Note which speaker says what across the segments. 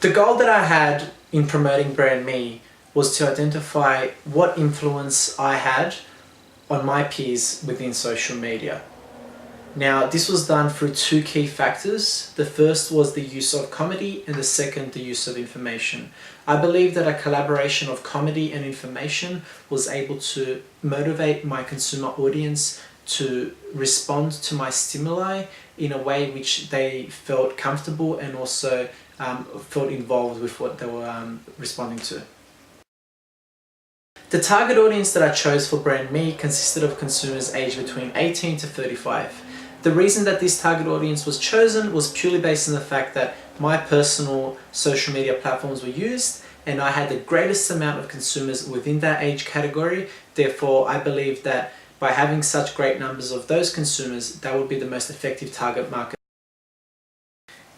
Speaker 1: The goal that I had in promoting Brand Me was to identify what influence I had on my peers within social media. Now, this was done through two key factors. The first was the use of comedy and the second, the use of information. I believe that a collaboration of comedy and information was able to motivate my consumer audience to respond to my stimuli in a way which they felt comfortable and also felt involved with what they were responding to. The target audience that I chose for Brand Me consisted of consumers aged between 18 to 35. The reason that this target audience was chosen was purely based on the fact that my personal social media platforms were used and I had the greatest amount of consumers within that age category. Therefore, I believe that by having such great numbers of those consumers, that would be the most effective target market.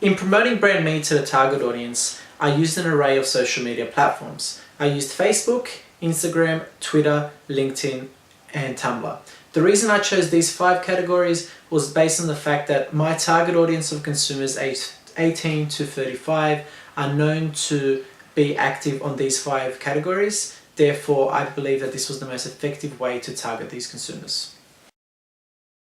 Speaker 1: In promoting Brand Me to the target audience, I used an array of social media platforms. I used Facebook, Instagram, Twitter, LinkedIn, and Tumblr. The reason I chose these 5 categories was based on the fact that my target audience of consumers aged 18 to 35 are known to be active on these 5 categories. Therefore, I believe that this was the most effective way to target these consumers.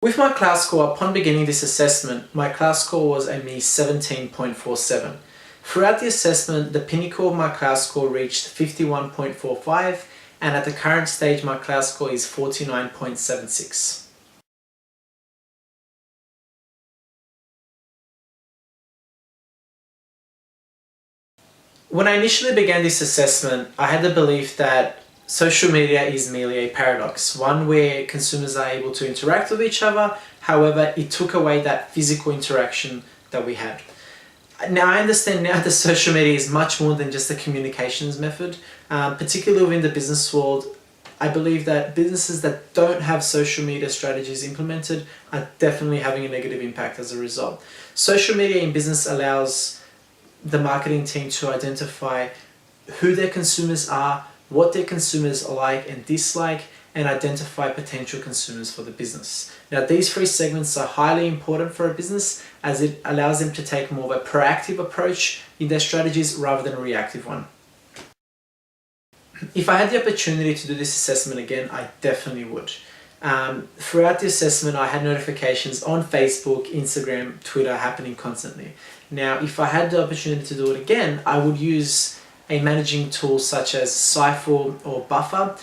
Speaker 1: With my class score, upon beginning this assessment, my class score was a mere 17.47. Throughout the assessment, the pinnacle of my class score reached 51.45, and at the current stage my class score is 49.76. When I initially began this assessment, I had the belief that social media is merely a paradox, one where consumers are able to interact with each other. However, it took away that physical interaction that we had. Now, I understand now that social media is much more than just a communications method. Particularly within the business world, I believe that businesses that don't have social media strategies implemented are definitely having a negative impact as a result. Social media in business allows the marketing team to identify who their consumers are, what their consumers like and dislike, and identify potential consumers for the business. Now, these 3 segments are highly important for a business as it allows them to take more of a proactive approach in their strategies rather than a reactive one. If I had the opportunity to do this assessment again, I definitely would. Throughout the assessment, I had notifications on Facebook, Instagram, Twitter happening constantly. Now, if I had the opportunity to do it again, I would use a managing tool such as Cypher or Buffer.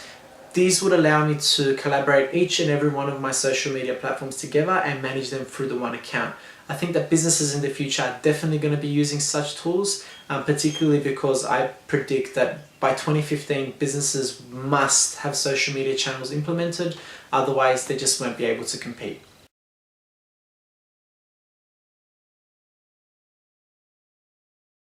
Speaker 1: These would allow me to collaborate each and every one of my social media platforms together and manage them through the one account. I think that businesses in the future are definitely going to be using such tools, particularly because I predict that by 2015 businesses must have social media channels implemented, otherwise they just won't be able to compete.